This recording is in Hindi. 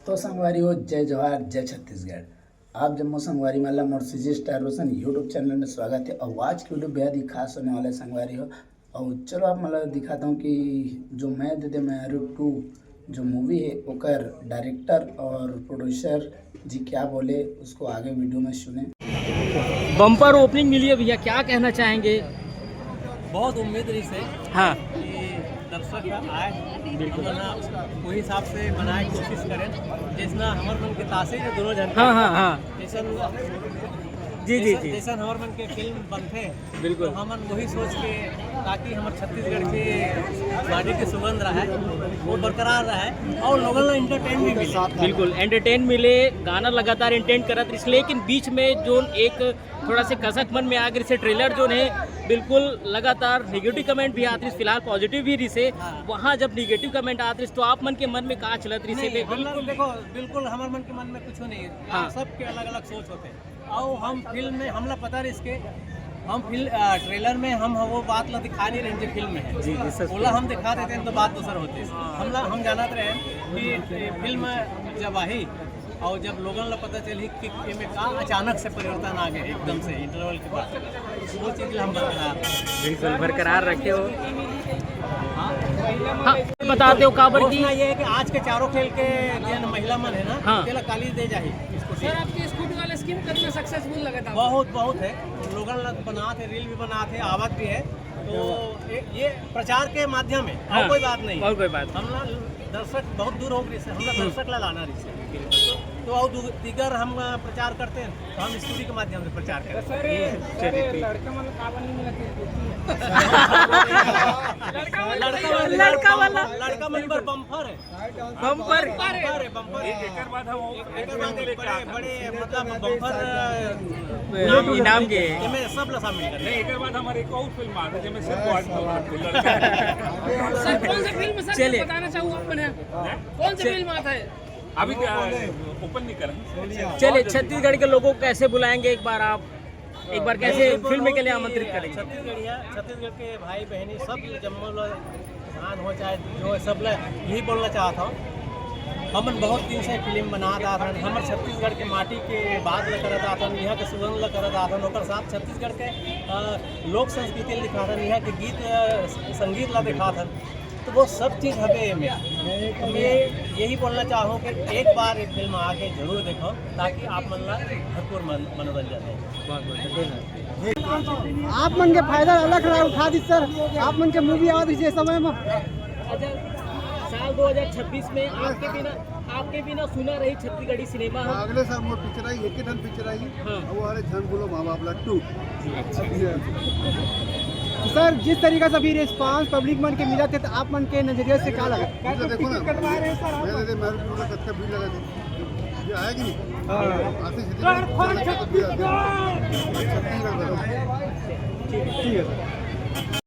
तो संगवारी हो जय जवाहर जय छत्तीसगढ़। आप जम्मू संगवारी माला मोर सीजी स्टार रोशन यूट्यूब चैनल में स्वागत है। और आज की वीडियो बेहद ही खास होने वाले संगवारी हो। और चलो आप मतलब दिखाता हूँ कि जो मैं दे दे मैं 2 जो मूवी है ओकर डायरेक्टर और प्रोड्यूसर जी क्या बोले उसको आगे वीडियो में सुने। बम्पर ओपनिंग मिली है भैया, क्या कहना चाहेंगे? बहुत उम्मीद रही से हाँ कि दर्शक आए बिल्कुल ना वही हिसाब से बनाए कोशिश करें जैसा हमार मन के तासीर है दोनों जन हाँ हाँ हाँ जी जी जी जैसा हमार मन के फिल्म बनते हैं बिल्कुल। तो हमन वही सोच के ताकि हमारे छत्तीसगढ़ के माटी की सुगंध रहा है वो बरकरार रहा है और लोगों को एंटरटेन भी मिले। बिल्कुल एंटरटेन मिले, गाना लगातार एंटरटेन करत रही, लेकिन बीच में जो एक थोड़ा से कसक मन में आ गई से ट्रेलर जो है बिल्कुल लगातार नेगेटिव कमेंट भी आते, फिलहाल पॉजिटिव भी रही से वहाँ जब नेगेटिव कमेंट आते तो आप मन के मन में कहाँ चलत रही से? बिल्कुल देखो बिल्कुल हमारे मन के मन में कुछ नहीं है। हाँ। सबके अलग अलग सोच होते हैं और हम फिल्म में हमला पता रही इसके हम ट्रेलर में हम वो बात ला दिखा नहीं रहे जो फिल्म में है जी जी बोला हम दिखा देते हैं तो बात दूसर होती है। हम जानते रहे कि फिल्म जब आई और जब लोगों को पता चली कि इनमें का अचानक से परिवर्तन आ गए एकदम से इंटरवल के बाद वो चीज़ हम बिल्कुल बरकरार रखे हो। हाँ बताते हो काबर की ये है कि आज के चारों खेल के जो महिला मन है ना हाँ। तेला काली दे जाए इसको सर आपकी स्कूटी वाला स्कीम कितना सक्सेसफुल लगा था? बहुत है। लोगों बनाते रील भी बनाते आवत भी है तो ये प्रचार के माध्यम है और कोई बात नहीं और कोई बात हम दर्शक बहुत दूर हो गई से हम दर्शक ला लाना रही से तो और दीगर हम प्रचार करते हैं तो हम स्टूडियो के माध्यम से प्रचार करते हैं। लड़का मन पर बम्फर है बम्पर बड़े मतलब बम्फर इनाम के में सब ला शामिल कर एक बाद हमारे एक और फिल्म आ रही है मैं सिर्फ सर कौन सा फिल्म सर चलिए। बताना चाहूँ आपने कौन सी फिल्म आता है? अभी ओपन नहीं करा। चलिए छत्तीसगढ़ के लोगों को कैसे बुलाएंगे एक बार आप, एक बार कैसे फिल्म के लिए आमंत्रित करेंगे? छत्तीसगढ़ के भाई बहनी सब जम्मू किसान हो चाहे जो सब यही बोलना चाहता हूँ हमन बहुत दिन से फिल्म बना रहा था हमारे छत्तीसगढ़ के माटी के बात ला करत आता यहाँ के सुगंध ला करत आता और साथ छत्तीसगढ़ के लोक संस्कृति दिखा था यहाँ के गीत संगीत ला दिखा था तो वो सब चीज़ हवे में मैं यही बोलना चाहूँ कि एक बार एक फिल्म आके जरूर देखो ताकि आप मन ला भरपूर मनोरंजन है। आप मन के फायदा अलग रहा उठा दी सर। आप मन के मूवी आवत इसे समय में अच्छा साल 2026 में आपके बिना सुना रही छत्तीसगढ़ी सिनेमा अगले साल वो पिक्चर आई एक ही पिक्चर आई हाँ। वो अरे झन बोलो माँ बाप ला 2। सर जिस तरीके से अभी रिस्पांस पब्लिक मन के मिला थे तो आप मन के नजरिए से क्या लगा? देखो ना मैं दे मेरे पूरा कच्चा बिल लगा दे ये आएगी नहीं आते सीधे ठीक है सर।